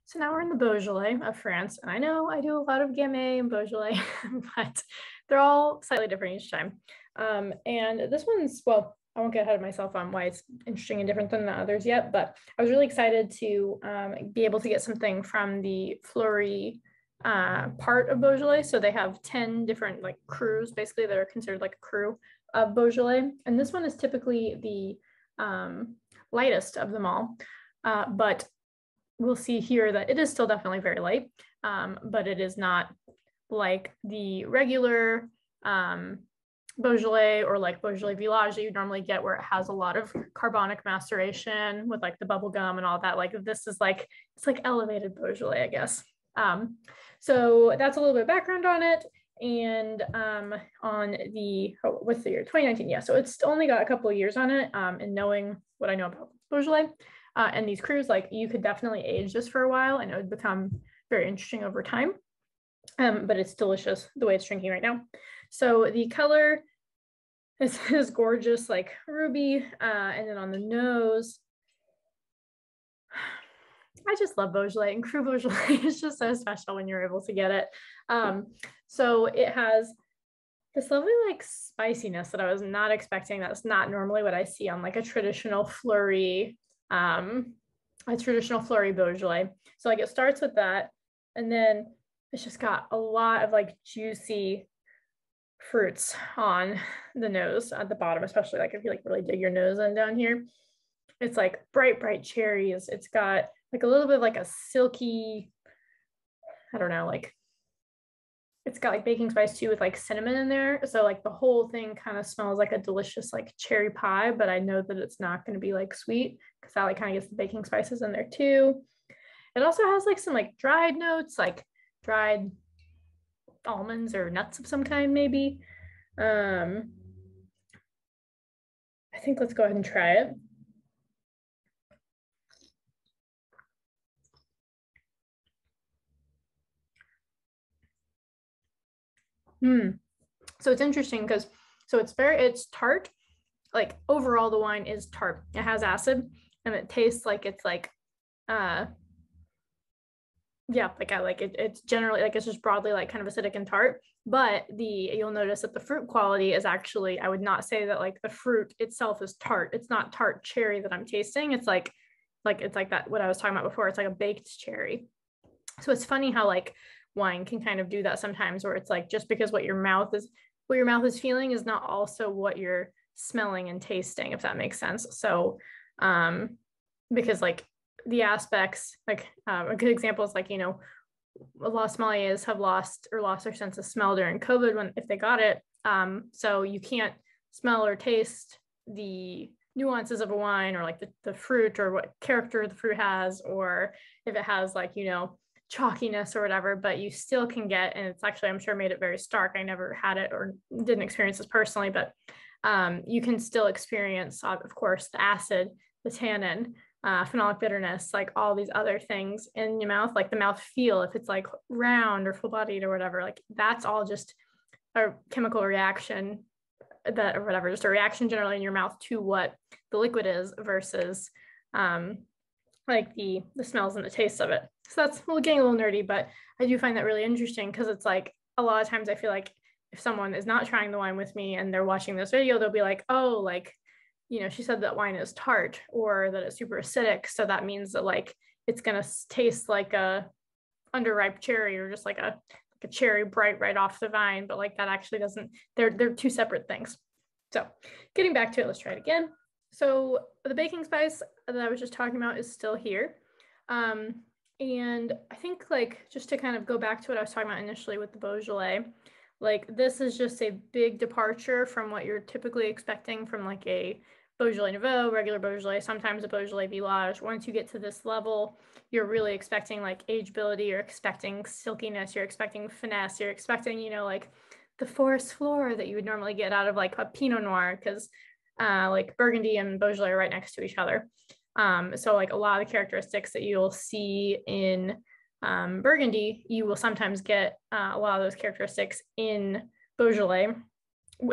So now we're in the Beaujolais of France, and I know I do a lot of Gamay and Beaujolais, but they're all slightly different each time. And this one's, well, I won't get ahead of myself on why it's interesting and different than the others yet, but I was really excited to be able to get something from the Fleurie part of Beaujolais. So they have 10 different like crus, basically, that are considered like a cru of Beaujolais. And this one is typically the lightest of them all. But we'll see here that it is still definitely very light, but it is not like the regular Beaujolais or like Beaujolais Village that you normally get, where it has a lot of carbonic maceration with like the bubble gum and all that. Like this is like, it's like elevated Beaujolais, I guess. So that's a little bit of background on it. And on the, what's the year? 2019. Yeah. So it's only got a couple of years on it. And knowing what I know about Beaujolais, and these crus, like you could definitely age this for a while and it would become very interesting over time. But it's delicious the way it's drinking right now. So the color is gorgeous, like ruby. And then on the nose, I just love Beaujolais, and cru Beaujolais is just so special when you're able to get it. So it has this lovely like spiciness that I was not expecting. That's not normally what I see on like a traditional Fleurie Beaujolais. So like it starts with that, and then it's just got a lot of like juicy fruits on the nose at the bottom, especially like if you like really dig your nose in down here. It's like bright cherries. It's got like a little bit of like a silky, I don't know, like it's got like baking spice too with like cinnamon in there. So like the whole thing kind of smells like a delicious like cherry pie, but I know that it's not going to be like sweet because that like kind of gets the baking spices in there too. It also has like some like dried notes, like dried almonds or nuts of some kind maybe. I think let's go ahead and try it. So it's interesting because it's tart. Like overall, the wine is tart. It has acid, and it tastes like it's like uh yeah, like I like it. It's generally like it's just broadly like kind of acidic and tart. But you'll notice that the fruit quality is actually, I would not say that like the fruit itself is tart. It's not tart cherry that I'm tasting. It's like it's like that what I was talking about before. It's like a baked cherry. So it's funny how like wine can kind of do that sometimes, where it's like just because what your mouth is feeling is not also what you're smelling and tasting, if that makes sense. So because like the aspects, like a good example is like, a lot of sommeliers have lost their sense of smell during COVID if they got it. So you can't smell or taste the nuances of a wine, or like the fruit, or what character the fruit has, or if it has like, chalkiness or whatever, but you still can get, and it's actually, I'm sure, made it very stark. I never had it or didn't experience this personally, but you can still experience, of course, the acid, the tannin, phenolic bitterness, like all these other things in your mouth, like the mouth feel, if it's like round or full bodied or whatever, like that's all just a chemical reaction that, or whatever, just a reaction generally in your mouth to what the liquid is versus like the smells and the tastes of it. So that's getting a little nerdy, but I do find that really interesting because it's like a lot of times I feel like if someone is not trying the wine with me and they're watching this video, they'll be like, oh, like, she said that wine is tart or that it's super acidic. So that means that like it's going to taste like a underripe cherry, or just like a cherry bright right off the vine. But like that actually doesn't, they're two separate things. So getting back to it, let's try it again. So the baking spice that I was just talking about is still here. And I think like just to kind of go back to what I was talking about initially with the Beaujolais, like this is just a big departure from what you're typically expecting from like a Beaujolais Nouveau, regular Beaujolais, sometimes a Beaujolais Village. Once you get to this level, you're really expecting like ageability, you're expecting silkiness, you're expecting finesse, you're expecting, like the forest floor that you would normally get out of like a Pinot Noir, because like Burgundy and Beaujolais are right next to each other. So like a lot of the characteristics that you'll see in Burgundy, you will sometimes get a lot of those characteristics in Beaujolais,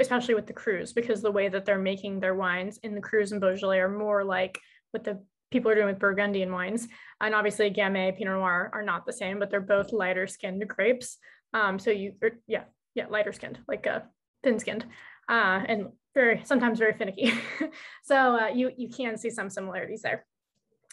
especially with the crus, because the way that they're making their wines in the crus and Beaujolais are more like what the people are doing with Burgundian wines. And obviously Gamay, Pinot Noir are not the same, but they're both lighter skinned grapes. So lighter skinned, like thin skinned, and sometimes very finicky. So you can see some similarities there.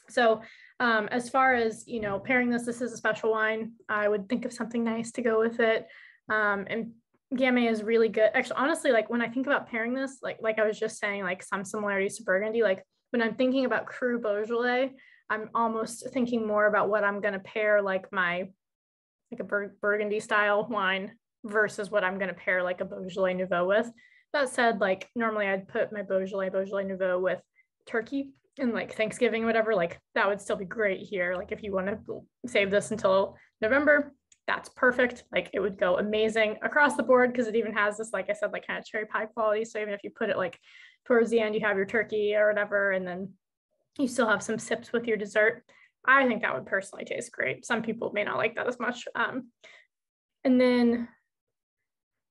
So as far as, pairing this is a special wine. I would think of something nice to go with it. And Gamay is really good. Actually, honestly, like when I think about pairing this, like I was just saying, like some similarities to Burgundy, like when I'm thinking about Cru Beaujolais, I'm almost thinking more about what I'm going to pair like a Burgundy style wine versus what I'm going to pair like a Beaujolais Nouveau with. That said, like normally I'd put my Beaujolais Nouveau with turkey and like Thanksgiving, whatever, like that would still be great here. Like if you want to save this until November, that's perfect. Like it would go amazing across the board because it even has this, like I said, like kind of cherry pie quality. So even if you put it like towards the end, you have your turkey or whatever, and then you still have some sips with your dessert. I think that would personally taste great. Some people may not like that as much. And then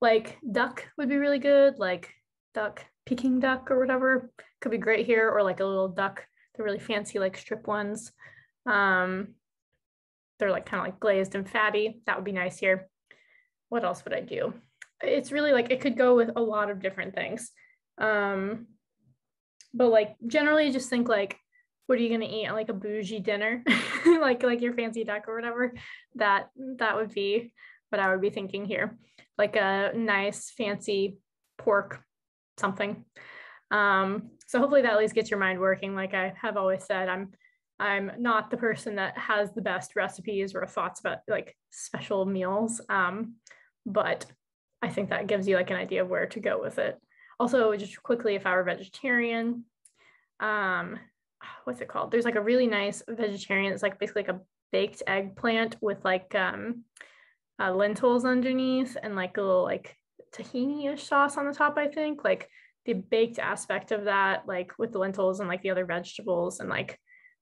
like duck would be really good, like Peking duck or whatever could be great here, or like a little duck, the really fancy like strip ones. They're like kind of like glazed and fatty. That would be nice here. What else would I do? It's really like it could go with a lot of different things. But like generally just think like, what are you going to eat at like a bougie dinner? like your fancy duck or whatever. That would be what I would be thinking here. Like a nice fancy pork something. So hopefully that at least gets your mind working. Like I have always said, I'm not the person that has the best recipes or thoughts about like special meals. But I think that gives you like an idea of where to go with it. Also, just quickly, if I were vegetarian, what's it called? There's like a really nice vegetarian. It's like basically like a baked eggplant with like lentils underneath and like a little like tahini-ish sauce on the top, I think. Like the baked aspect of that, like with the lentils and like the other vegetables, and like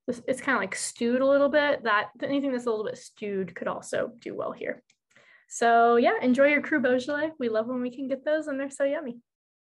it's kind of like stewed a little bit. That anything that's a little bit stewed could also do well here. So yeah, enjoy your Cru Beaujolais. We love when we can get those and they're so yummy.